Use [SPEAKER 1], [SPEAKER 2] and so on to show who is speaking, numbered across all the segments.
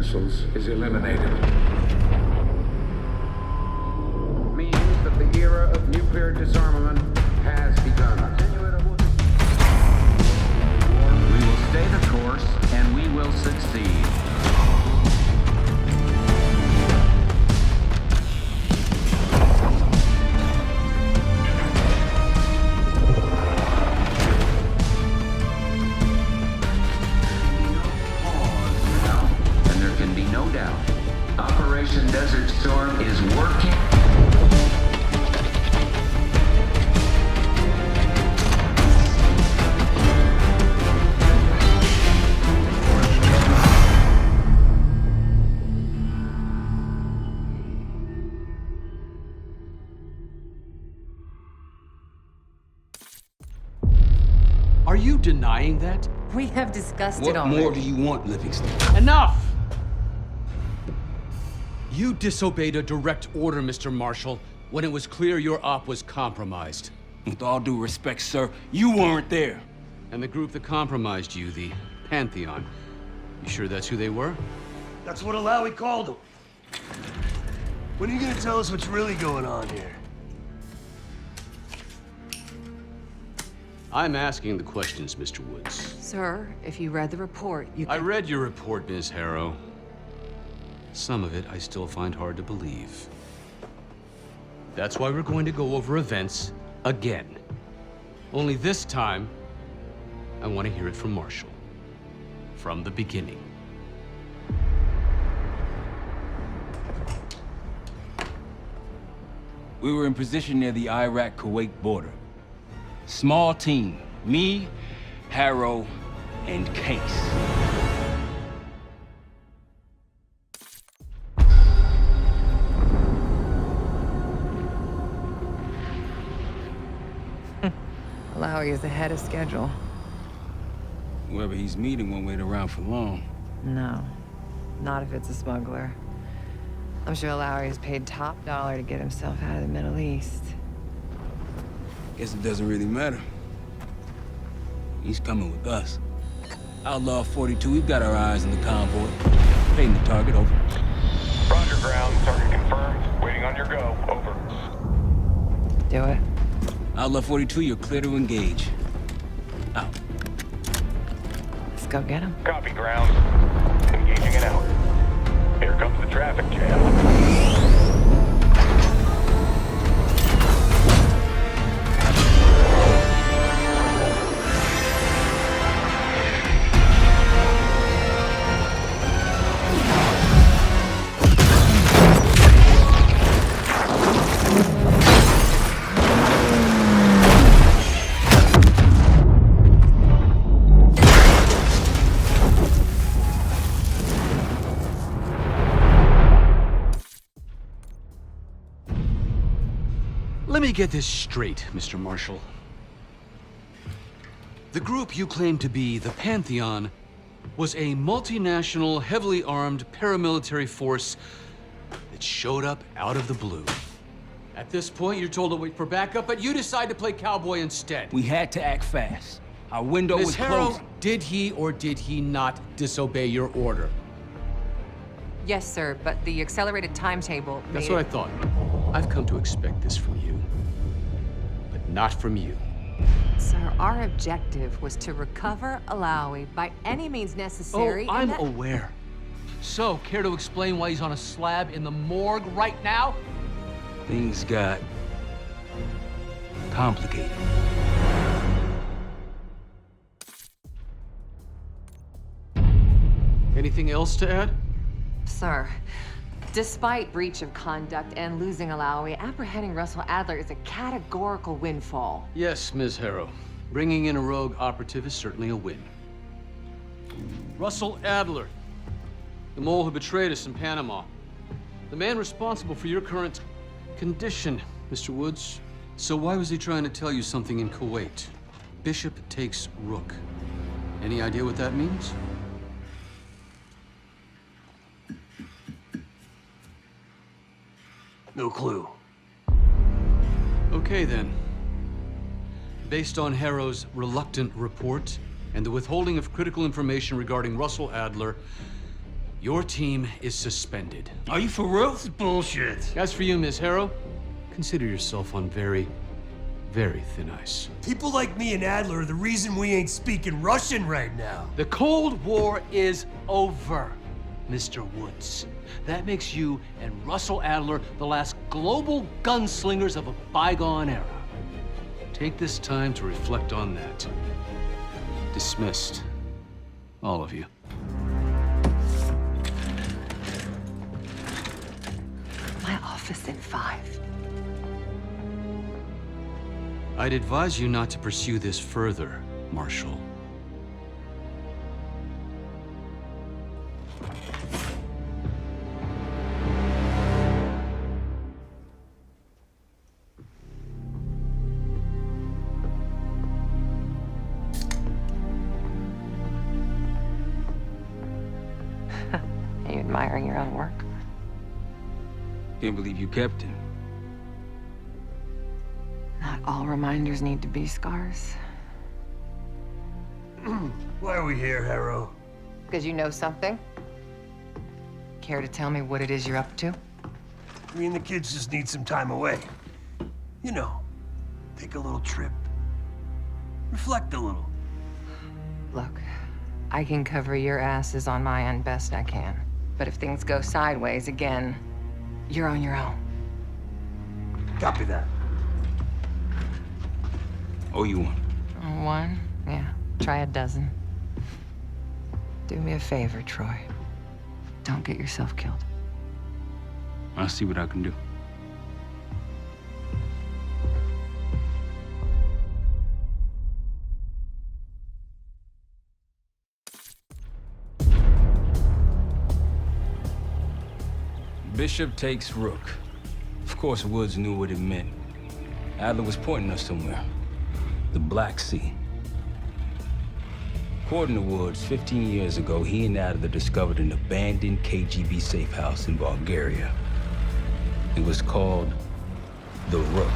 [SPEAKER 1] missiles is eliminated.
[SPEAKER 2] Means that the era of nuclear disarmament has begun.
[SPEAKER 3] We will stay the course, and we will succeed. And there can be no doubt. Operation Desert Storm is working.
[SPEAKER 4] Are you denying that?
[SPEAKER 5] We have discussed it
[SPEAKER 6] What
[SPEAKER 5] already.
[SPEAKER 6] more do you want, Livingston?
[SPEAKER 4] Enough! You disobeyed a direct order, Mr. Marshall, when it was clear your op was compromised.
[SPEAKER 6] With all due respect, sir, you weren't there.
[SPEAKER 4] And the group that compromised you, the Pantheon, you sure that's who they were?
[SPEAKER 7] That's what Alawi called him. When are you gonna tell us what's really going on here?
[SPEAKER 4] I'm asking the questions, Mr. Woods.
[SPEAKER 5] Sir, if you read the report, you
[SPEAKER 4] I
[SPEAKER 5] can...
[SPEAKER 4] read your report, Ms. Harrow. Some of it I still find hard to believe. That's why we're going to go over events again. Only this time, I want to hear it from Marshall. From the beginning.
[SPEAKER 6] We were in position near the Iraq-Kuwait border. Small team. Me, Harrow, and Case.
[SPEAKER 5] Alawi is ahead of schedule.
[SPEAKER 6] Whoever he's meeting won't wait around for long.
[SPEAKER 5] No, not if it's a smuggler. I'm sure Alawi is paid top dollar to get himself out of the Middle East.
[SPEAKER 6] Guess it doesn't really matter. He's coming with us. Outlaw 42, we've got our eyes on the convoy. Painting the target, over.
[SPEAKER 8] Roger, ground. Target confirmed. Waiting on your go. Over.
[SPEAKER 5] Do it.
[SPEAKER 6] Outlaw 42, you're clear to engage. Out.
[SPEAKER 5] Let's go get him.
[SPEAKER 8] Copy, ground. Engaging and out. Here comes the traffic jam.
[SPEAKER 4] Let me get this straight, Mr. Marshall. The group you claim to be the Pantheon was a multinational, heavily armed paramilitary force that showed up out of the blue. At this point, you're told to wait for backup, but you decide to play cowboy instead.
[SPEAKER 6] We had to act fast. Our window
[SPEAKER 4] Ms.
[SPEAKER 6] was
[SPEAKER 4] Harrow,
[SPEAKER 6] closing.
[SPEAKER 4] did he or did he not disobey your order?
[SPEAKER 5] Yes, sir, but the accelerated timetable
[SPEAKER 4] That's
[SPEAKER 5] made
[SPEAKER 4] what I
[SPEAKER 5] it-
[SPEAKER 4] thought. I've come to expect this from you, but not from you.
[SPEAKER 5] Sir, our objective was to recover Alawi by any means necessary.
[SPEAKER 4] Oh,
[SPEAKER 5] and
[SPEAKER 4] I'm
[SPEAKER 5] that-
[SPEAKER 4] aware. So, care to explain why he's on a slab in the morgue right now?
[SPEAKER 6] Things got complicated.
[SPEAKER 4] Anything else to add?
[SPEAKER 5] Sir, despite breach of conduct and losing Alawi, apprehending Russell Adler is a categorical windfall.
[SPEAKER 4] Yes, Ms. Harrow. Bringing in a rogue operative is certainly a win. Russell Adler, the mole who betrayed us in Panama. The man responsible for your current condition, Mr. Woods. So why was he trying to tell you something in Kuwait? Bishop takes Rook. Any idea what that means?
[SPEAKER 7] No clue.
[SPEAKER 4] Okay, then. Based on Harrow's reluctant report and the withholding of critical information regarding Russell Adler, Your team is suspended.
[SPEAKER 6] Are you for real?
[SPEAKER 7] This is bullshit.
[SPEAKER 4] As for you, Ms. Harrow, consider yourself on very, very thin ice.
[SPEAKER 7] People like me and Adler are the reason we ain't speaking Russian right now.
[SPEAKER 1] The Cold War is over, Mr. Woods. That makes you and Russell Adler the last global gunslingers of a bygone era.
[SPEAKER 4] Take this time to reflect on that. Dismissed. All of you.
[SPEAKER 5] My office in 5.
[SPEAKER 4] I'd advise you not to pursue this further, Marshal.
[SPEAKER 5] Are you admiring your own work?
[SPEAKER 6] Can't believe you kept him.
[SPEAKER 5] Not all reminders need to be scars.
[SPEAKER 7] Why are we here, Harrow?
[SPEAKER 5] Because you know something? Care to tell me what it is you're up to?
[SPEAKER 7] Me and the kids just need some time away. You know, take a little trip. Reflect a little.
[SPEAKER 5] Look, I can cover your asses on my end best I can. But if things go sideways again, you're on your own.
[SPEAKER 7] Copy that.
[SPEAKER 6] Oh, you one.
[SPEAKER 5] One? Yeah. Try a dozen. Do me a favor, Troy. Don't get yourself killed.
[SPEAKER 6] I'll see what I can do. Bishop takes Rook. Of course, Woods knew what it meant. Adler was pointing us somewhere. The Black Sea. According to Woods, 15 years ago, he and Adler discovered an abandoned KGB safe house in Bulgaria. It was called the Rook.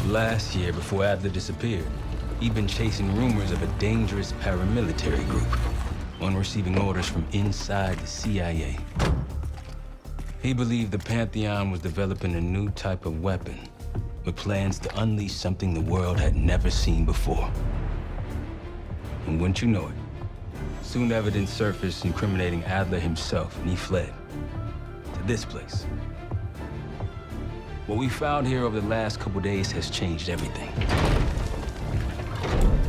[SPEAKER 6] Last year, before Adler disappeared, he'd been chasing rumors of a dangerous paramilitary group, one receiving orders from inside the CIA. He believed the Pantheon was developing a new type of weapon, with plans to unleash something the world had never seen before. And wouldn't you know it, soon evidence surfaced incriminating Adler himself, and he fled to this place. What we found here over the last couple days has changed everything.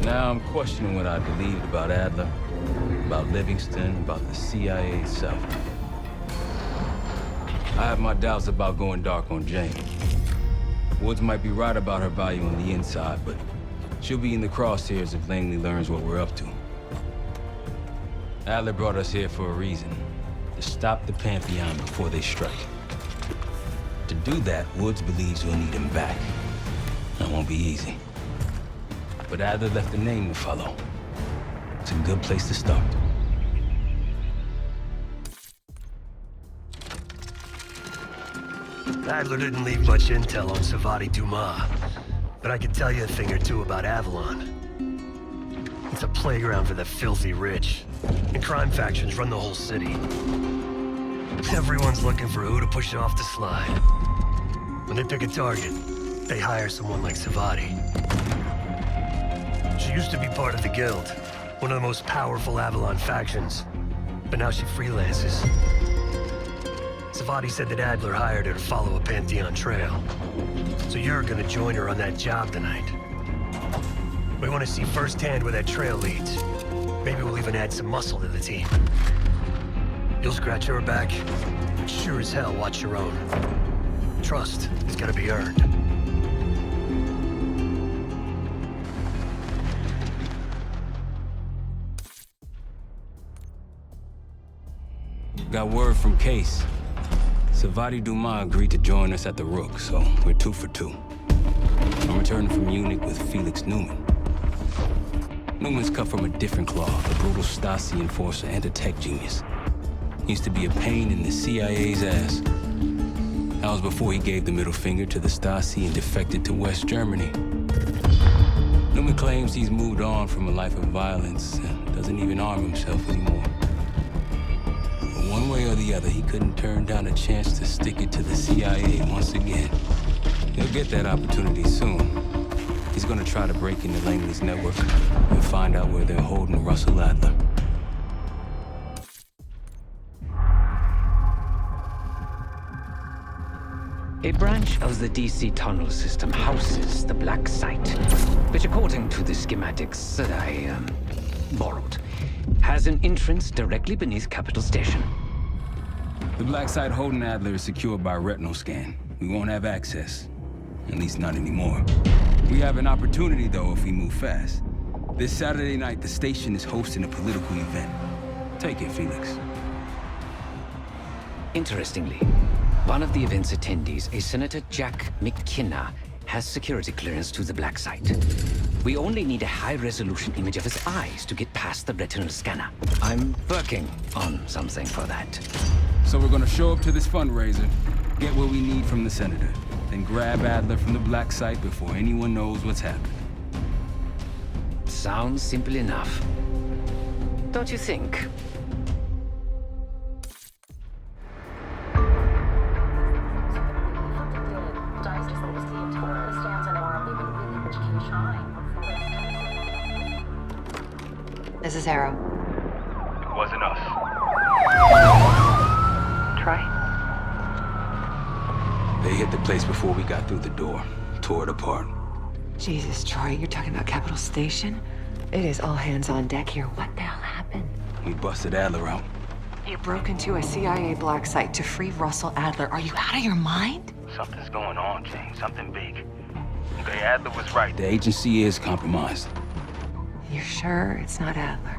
[SPEAKER 6] Now I'm questioning what I believed about Adler, about Livingston, about the CIA itself. I have my doubts about going dark on Jane. Woods might be right about her value on the inside, but she'll be in the crosshairs if Langley learns what we're up to. Adler brought us here for a reason, to stop the Pantheon before they strike. To do that, Woods believes we'll need him back. That won't be easy. But Adler left a name to follow. It's a good place to start.
[SPEAKER 7] Adler didn't leave much intel on Savati Dumas, but I can tell you a thing or two about Avalon. It's a playground for the filthy rich, and crime factions run the whole city. Everyone's looking for who to push off the slide. When they pick a target, they hire someone like Savati. She used to be part of the Guild, one of the most powerful Avalon factions, but now she freelances. Savati said that Adler hired her to follow a Pantheon trail. So you're gonna join her on that job tonight. We want to see firsthand where that trail leads. Maybe we'll even add some muscle to the team. You'll scratch her back, but sure as hell watch your own. Trust is gonna be earned.
[SPEAKER 6] Got word from Case. Savati Dumas agreed to join us at the Rook, so we're 2 for 2. I'm returning from Munich with Felix Newman. Newman's cut from a different cloth, a brutal Stasi enforcer and a tech genius. He used to be a pain in the CIA's ass. That was before he gave the middle finger to the Stasi and defected to West Germany. Newman claims he's moved on from a life of violence and doesn't even arm himself anymore. One way or the other, he couldn't turn down a chance to stick it to the CIA once again. He'll get that opportunity soon. He's gonna try to break into Langley's network and find out where they're holding Russell Adler.
[SPEAKER 9] A branch of the DC tunnel system houses the Black Site, which according to the schematics that I, borrowed, has an entrance directly beneath Capital Station.
[SPEAKER 6] The Black Site holding Adler is secured by retinal scan. We won't have access. At least not anymore. We have an opportunity, though, if we move fast. This Saturday night, the station is hosting a political event. Take it, Felix.
[SPEAKER 9] Interestingly, one of the event's attendees, a Senator Jack McKenna, has security clearance to the Black Site. We only need a high-resolution image of his eyes to get past the retinal scanner. I'm working on something for that.
[SPEAKER 6] So we're gonna show up to this fundraiser, get what we need from the Senator, then grab Adler from the Black Site before anyone knows what's happening.
[SPEAKER 9] Sounds simple enough. Don't you think?
[SPEAKER 5] This is Arrow.
[SPEAKER 8] It wasn't us.
[SPEAKER 5] Troy?
[SPEAKER 6] They hit the place before we got through the door, tore it apart.
[SPEAKER 5] Jesus, Troy, you're talking about Capital Station? It is all hands on deck here. What the hell happened?
[SPEAKER 6] We busted Adler out.
[SPEAKER 5] You broke into a CIA Black Site to free Russell Adler. Are you out of your mind?
[SPEAKER 8] Something's going on, Jane. Something big. Okay, Adler was right.
[SPEAKER 6] The agency is compromised.
[SPEAKER 5] You're sure it's not Adler?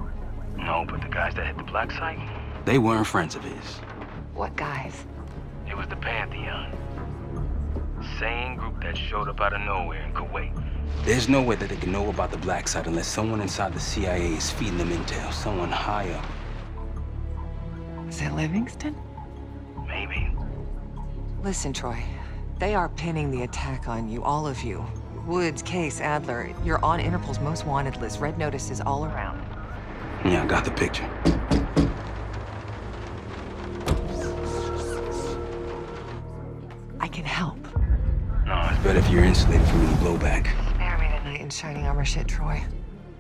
[SPEAKER 8] No, but the guys that hit the Black Site,
[SPEAKER 6] They weren't friends of his.
[SPEAKER 5] What guys?
[SPEAKER 8] it was the Pantheon. Same group that showed up out of nowhere in Kuwait.
[SPEAKER 6] There's no way that they can know about the Black Site unless someone inside the CIA is feeding them intel, someone high up.
[SPEAKER 5] Is it Livingston?
[SPEAKER 8] Maybe.
[SPEAKER 5] Listen, Troy. They are pinning the attack on you, all of you. Woods, Case, Adler. You're on Interpol's most wanted list. Red notices all around.
[SPEAKER 6] Yeah, I got the picture.
[SPEAKER 5] I can help.
[SPEAKER 8] No, it's
[SPEAKER 6] But if you're insulated from any blowback,
[SPEAKER 5] Spare me tonight in shining armor shit, Troy.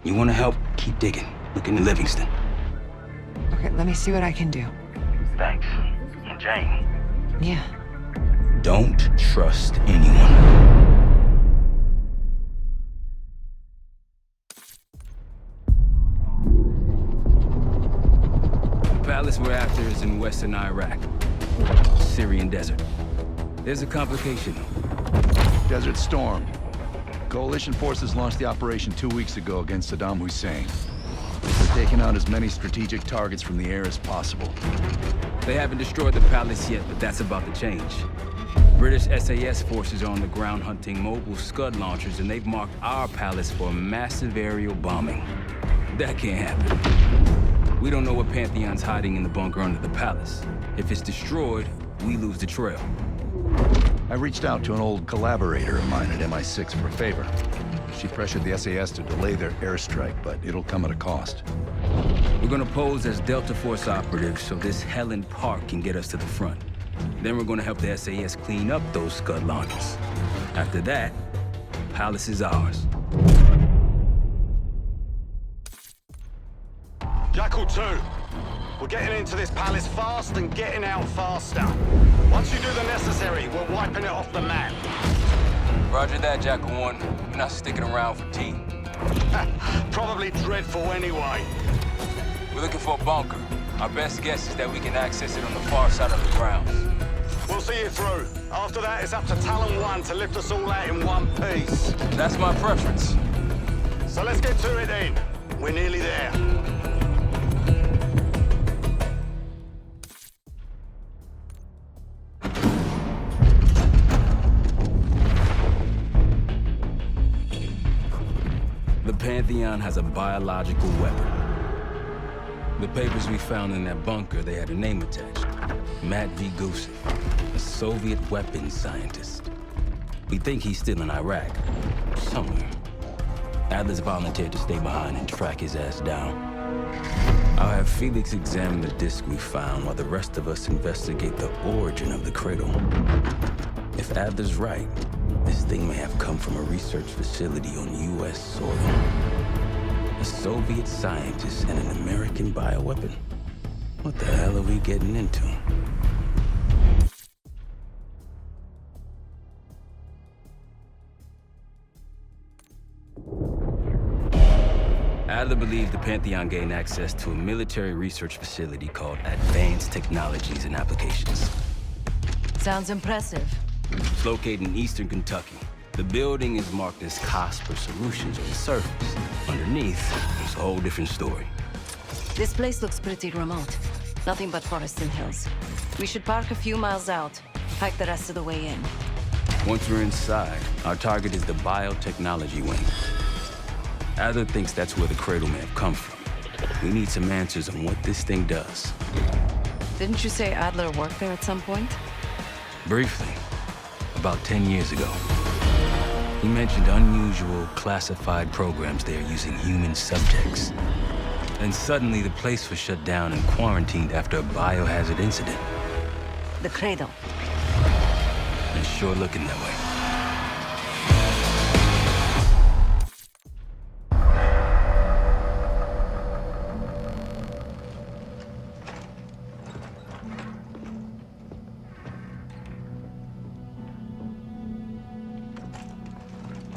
[SPEAKER 6] you want to help, keep digging. Look into Livingston.
[SPEAKER 5] Okay, let me see what I can do.
[SPEAKER 8] thanks. And Jane,
[SPEAKER 5] Yeah.
[SPEAKER 6] Don't trust anyone. The palace we're after is in western Iraq, Syrian desert. There's a complication, though.
[SPEAKER 10] Desert Storm. Coalition forces launched the operation 2 weeks ago against Saddam Hussein. They're taking out as many strategic targets from the air as possible.
[SPEAKER 6] They haven't destroyed the palace yet, but that's about to change. British SAS forces are on the ground hunting mobile Scud launchers, and they've marked our palace for a massive aerial bombing. That can't happen. We don't know what Pantheon's hiding in the bunker under the palace. If it's destroyed, we lose the trail.
[SPEAKER 10] I reached out to an old collaborator of mine at MI6 for a favor. She pressured the SAS to delay their airstrike, but it'll come at a cost.
[SPEAKER 6] We're gonna pose as Delta Force operatives so this Helen Park can get us to the front. Then we're gonna help the SAS clean up those Scud launchers. After that, palace is ours.
[SPEAKER 11] Jackal 2, we're getting into this palace fast and getting out faster. Once you do the necessary, we're wiping it off the map.
[SPEAKER 6] Roger that, Jackal 1. We're not sticking around for tea.
[SPEAKER 11] Probably dreadful anyway.
[SPEAKER 6] We're looking for a bunker. Our best guess is that we can access it on the far side of the grounds.
[SPEAKER 11] We'll see you through. After that, it's up to Talon 1 to lift us all out in one piece.
[SPEAKER 6] That's my preference.
[SPEAKER 11] So let's get to it then. We're nearly there.
[SPEAKER 6] The Pantheon has a biological weapon. The papers we found in that bunker, they had a name attached. Matt V. Gusev, a Soviet weapons scientist. We think he's still in Iraq, somewhere. Adler's volunteered to stay behind and track his ass down. I'll have Felix examine the disk we found while the rest of us investigate the origin of the cradle. If Adler's right, this thing may have come from a research facility on U.S. soil. A Soviet scientist and an American bioweapon. What the hell are we getting into? Adler believed the Pantheon gained access to a military research facility called Advanced Technologies and Applications.
[SPEAKER 12] Sounds impressive.
[SPEAKER 6] It's located in eastern Kentucky. The building is marked as Cosper Solutions on the surface. Underneath, there's a whole different story.
[SPEAKER 12] This place looks pretty remote. Nothing but forests and hills. We should park a few miles out, hike the rest of the way in.
[SPEAKER 6] Once we're inside, our target is the biotechnology wing. Adler thinks that's where the cradle may have come from. We need some answers on what this thing does.
[SPEAKER 12] Didn't you say Adler worked there at some point?
[SPEAKER 6] Briefly, about 10 years ago. He mentioned unusual, classified programs there using human subjects. And suddenly the place was shut down and quarantined after a biohazard incident.
[SPEAKER 12] The cradle.
[SPEAKER 6] It's sure looking that way.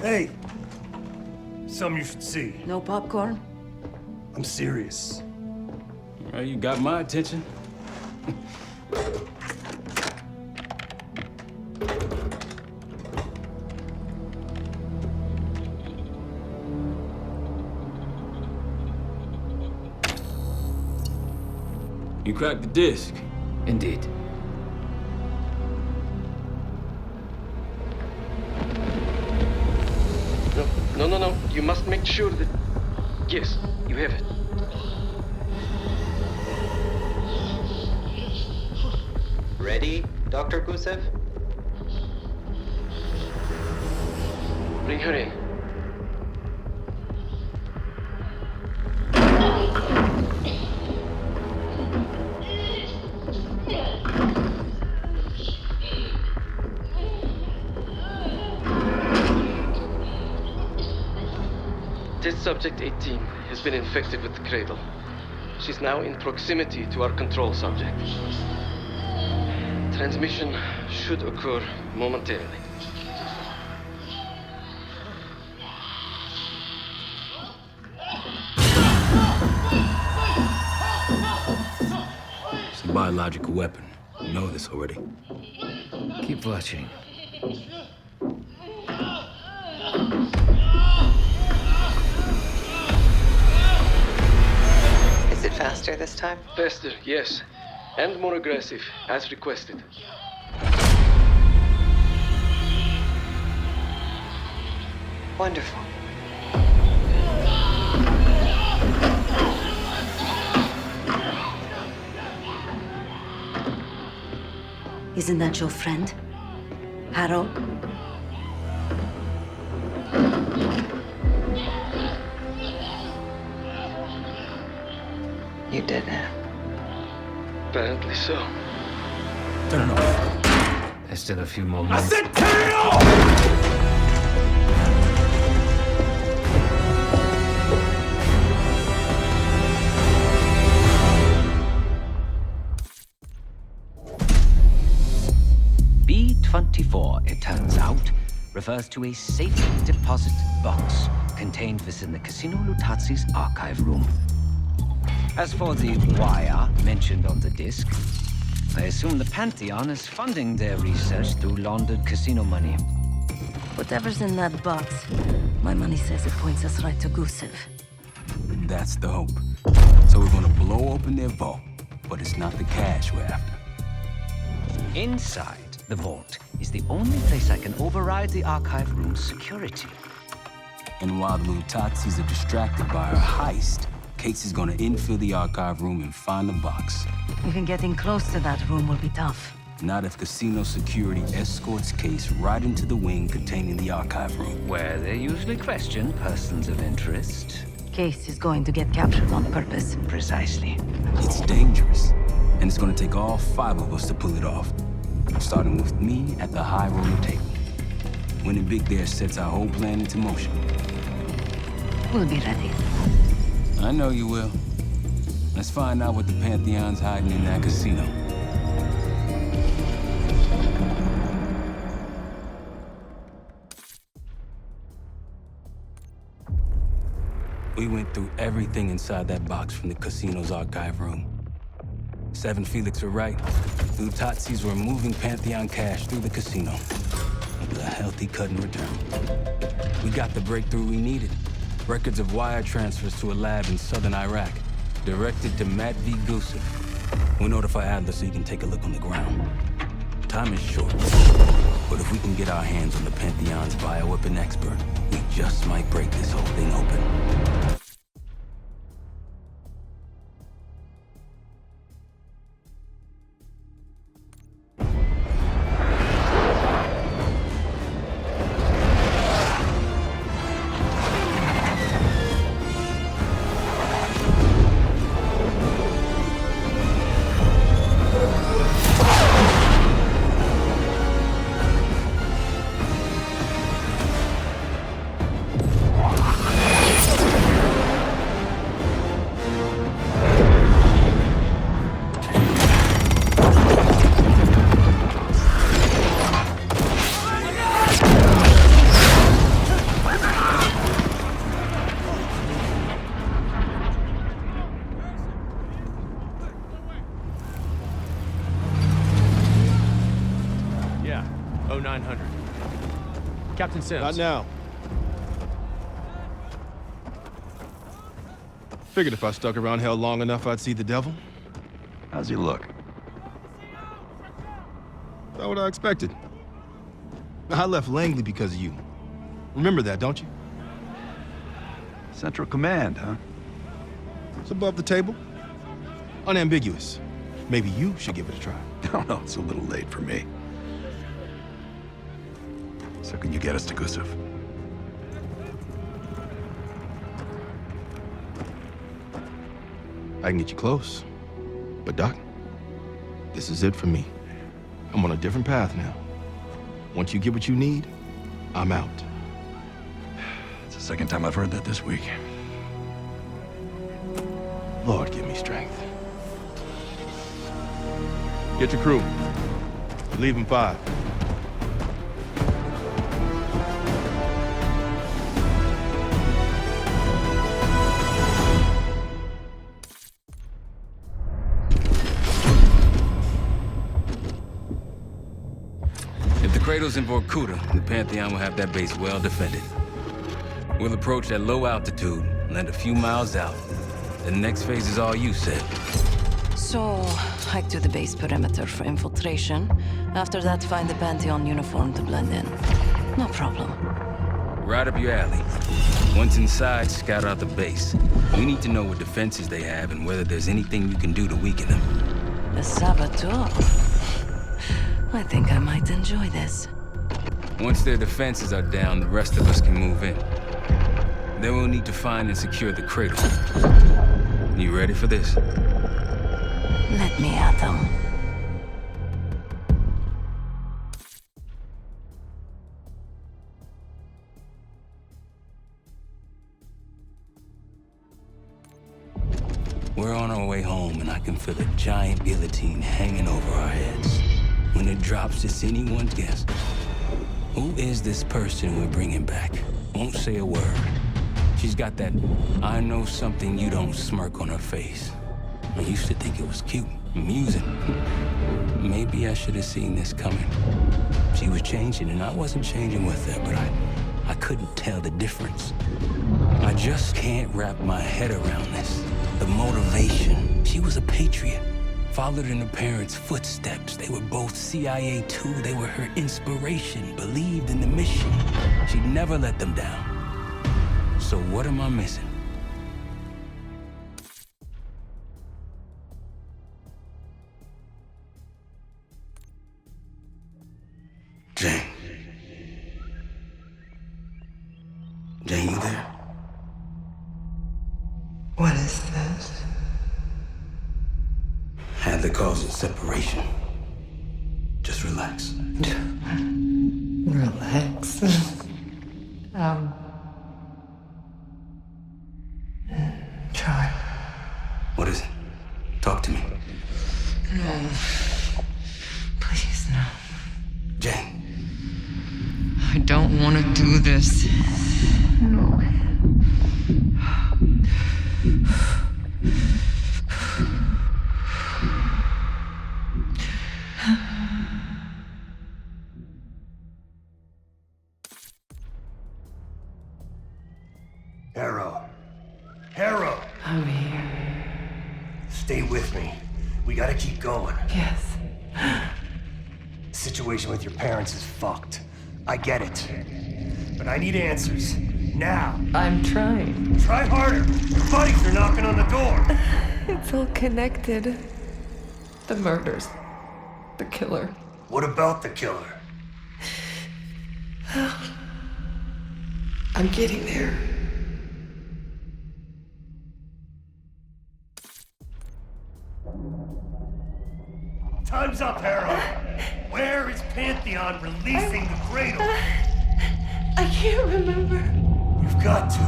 [SPEAKER 7] Hey! Something you should see.
[SPEAKER 12] No popcorn?
[SPEAKER 7] I'm serious.
[SPEAKER 6] Well, you got my attention. You cracked the disc.
[SPEAKER 9] Indeed.
[SPEAKER 13] No. You must make sure that... Yes, you have it.
[SPEAKER 14] Ready, Dr. Gusev?
[SPEAKER 13] Bring her in. Test subject 18 has been infected with the cradle. She's now in proximity to our control subject. Transmission should occur momentarily.
[SPEAKER 6] It's a biological weapon. You know this already.
[SPEAKER 9] Keep watching.
[SPEAKER 5] Is it faster this time?
[SPEAKER 13] Faster, yes. And more aggressive, as requested.
[SPEAKER 5] Wonderful.
[SPEAKER 12] Isn't that your friend? Harrow?
[SPEAKER 5] You did it.
[SPEAKER 13] Apparently so.
[SPEAKER 6] Turn it off.
[SPEAKER 9] There's still a few more minutes.
[SPEAKER 6] I said turn it off!
[SPEAKER 9] B-24, it turns out, refers to a safe deposit box contained within the Casino Lutazi's archive room. As for the wire mentioned on the disc, I assume the Pantheon is funding their research through laundered casino money.
[SPEAKER 12] Whatever's in that box, my money says it points us right to Gusev.
[SPEAKER 6] That's the hope. So we're gonna blow open their vault, but it's not the cash we're after.
[SPEAKER 9] Inside the vault is the only place I can override the archive room's security.
[SPEAKER 6] And while the Lutazis are distracted by our heist, Casey's gonna infill the archive room and find the box.
[SPEAKER 12] Even getting close to that room will be tough.
[SPEAKER 6] Not if casino security escorts Case right into the wing containing the archive room.
[SPEAKER 9] Where they usually question persons of interest.
[SPEAKER 12] Case is going to get captured on purpose.
[SPEAKER 9] Precisely.
[SPEAKER 6] It's dangerous, and it's gonna take all 5 of us to pull it off. Starting with me at the high roller table. Winning big there sets our whole plan into motion.
[SPEAKER 12] We'll be ready.
[SPEAKER 6] I know you will. Let's find out what the Pantheon's hiding in that casino. We went through everything inside that box from the casino's archive room. 7 Felix were right. Utatzis were moving Pantheon cash through the casino. With a healthy cut in return. We got the breakthrough we needed. Records of wire transfers to a lab in southern Iraq. Directed to Matt V. Gusev. We'll notify Adler so he can take a look on the ground. Time is short. But if we can get our hands on the Pantheon's bioweapon expert, we just might break this whole thing open.
[SPEAKER 15] Captain Sims.
[SPEAKER 16] Not now. Figured if I stuck around hell long enough, I'd see the devil.
[SPEAKER 10] How's he look?
[SPEAKER 16] Not what I expected. I left Langley because of you. Remember that, don't you?
[SPEAKER 10] Central Command, huh?
[SPEAKER 16] It's above the table. Unambiguous. Maybe you should give it a try.
[SPEAKER 10] Oh, no, it's a little late for me. So can you get us to Gusev?
[SPEAKER 16] I can get you close. But Doc, this is it for me. I'm on a different path now. Once you get what you need, I'm out.
[SPEAKER 10] It's the second time I've heard that this week.
[SPEAKER 16] Lord, give me strength. Get your crew. We leave in 5.
[SPEAKER 6] Kratos in Vorkuta, the Pantheon will have that base well defended. We'll approach at low altitude, land a few miles out. The next phase is all you said.
[SPEAKER 12] So, hike to the base perimeter for infiltration. After that, find the Pantheon uniform to blend in. No problem.
[SPEAKER 6] Right up your alley. Once inside, scout out the base. We need to know what defenses they have and whether there's anything you can do to weaken them.
[SPEAKER 12] The saboteur. I think I might enjoy this.
[SPEAKER 6] Once their defenses are down, the rest of us can move in. Then we'll need to find and secure the cradle. You ready for this?
[SPEAKER 12] Let me at them.
[SPEAKER 6] We're on our way home, and I can feel a giant guillotine hanging over our heads. When it drops, it's anyone's guess. Who is this person we're bringing back? Won't say a word. She's got that I know something you don't smirk on her face. I used to think it was cute, amusing. Maybe I should have seen this coming. She was changing, and I wasn't changing with her, but I couldn't tell the difference. I just can't wrap my head around this. The motivation. She was a patriot. Followed in her parents' footsteps. They were both CIA too. They were her inspiration, believed in the mission. She'd never let them down. So what am I missing? Jane. Jane, you there? that causes separation. Just relax.
[SPEAKER 5] Relax. Try.
[SPEAKER 6] What is it? Talk to me.
[SPEAKER 5] No. Please, no.
[SPEAKER 6] Jane.
[SPEAKER 5] I don't want to do this. No.
[SPEAKER 7] Harrow!
[SPEAKER 5] I'm here.
[SPEAKER 7] Stay with me. We gotta keep going.
[SPEAKER 5] Yes.
[SPEAKER 7] The situation with your parents is fucked. I get it. But I need answers. Now.
[SPEAKER 5] I'm trying.
[SPEAKER 7] Try harder. Your buddies are knocking on the door.
[SPEAKER 5] It's all connected. The murders. The killer.
[SPEAKER 7] What about the killer?
[SPEAKER 5] I'm getting there.
[SPEAKER 7] Time's up, Harrow. Where is Pantheon releasing the cradle?
[SPEAKER 5] I can't remember.
[SPEAKER 7] You've got to.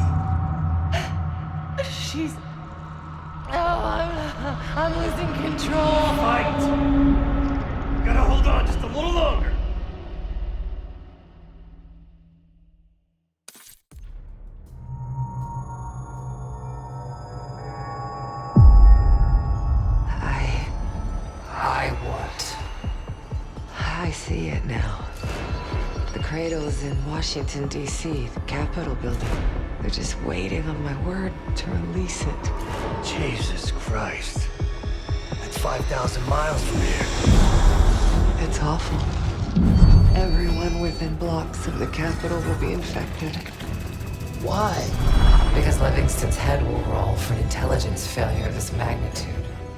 [SPEAKER 5] She's... Oh, I'm losing control.
[SPEAKER 7] Fight! Gotta hold on just a little longer.
[SPEAKER 5] I see it now. The cradle's in Washington, D.C., the Capitol building. They're just waiting on my word to release it.
[SPEAKER 7] Jesus Christ. That's 5,000 miles from here.
[SPEAKER 5] It's awful. Everyone within blocks of the Capitol will be infected. Why? Because Livingston's head will roll for an intelligence failure of this magnitude.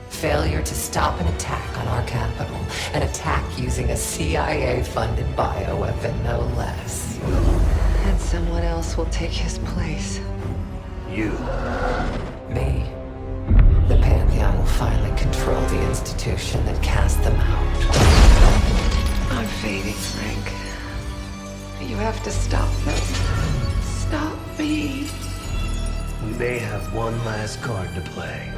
[SPEAKER 5] Failure to stop an attack on our capital. An attack using a CIA-funded bioweapon, no less. And someone else will take his place.
[SPEAKER 7] You.
[SPEAKER 5] Me. The Pantheon will finally control the institution that cast them out. I'm fading, Frank. You have to stop them. Stop me.
[SPEAKER 7] We may have one last card to play.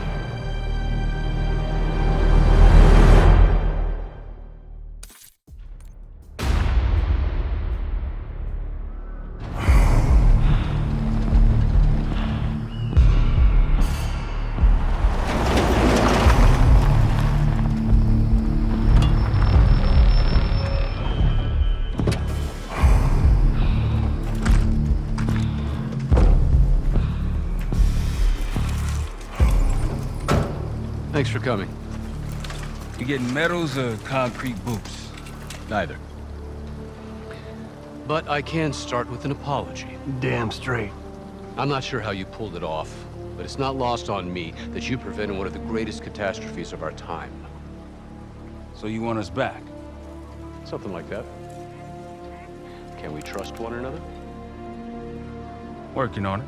[SPEAKER 4] Thanks for coming.
[SPEAKER 6] You getting medals or concrete boots?
[SPEAKER 4] Neither. But I can start with an apology.
[SPEAKER 7] Damn straight.
[SPEAKER 4] I'm not sure how you pulled it off, but it's not lost on me that you prevented one of the greatest catastrophes of our time.
[SPEAKER 6] So you want us back?
[SPEAKER 4] Something like that. Can we trust one another?
[SPEAKER 6] Working on it.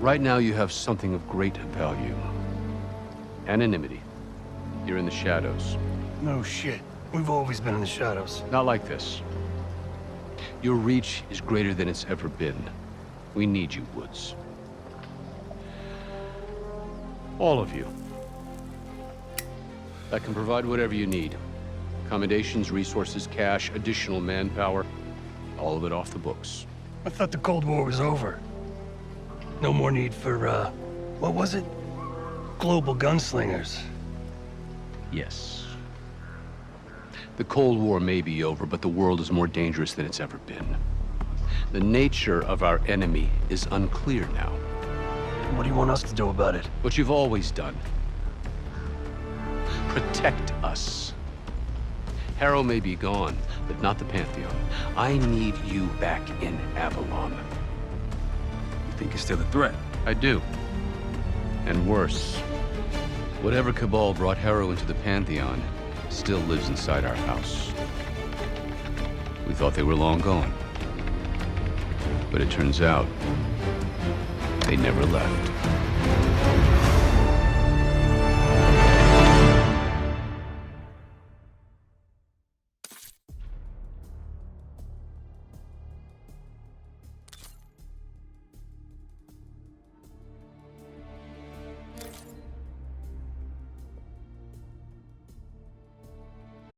[SPEAKER 4] Right now you have something of great value. Anonymity. You're in the shadows.
[SPEAKER 7] No shit. We've always been in the shadows.
[SPEAKER 4] Not like this. Your reach is greater than it's ever been. We need you, Woods. All of you. I can provide whatever you need. Accommodations, resources, cash, additional manpower. All of it off the books.
[SPEAKER 7] I thought the Cold War was over. No more need for, what was it? Global gunslingers.
[SPEAKER 4] Yes. The Cold War may be over, but the world is more dangerous than it's ever been. The nature of our enemy is unclear now.
[SPEAKER 7] What do you want us to do about it?
[SPEAKER 4] What you've always done. Protect us. Harrow may be gone, but not the Pantheon. I need you back in Avalon.
[SPEAKER 6] You think it's still a threat?
[SPEAKER 4] I do. And worse. Whatever cabal brought Harrow into the Pantheon still lives inside our house. We thought they were long gone. But it turns out, they never left.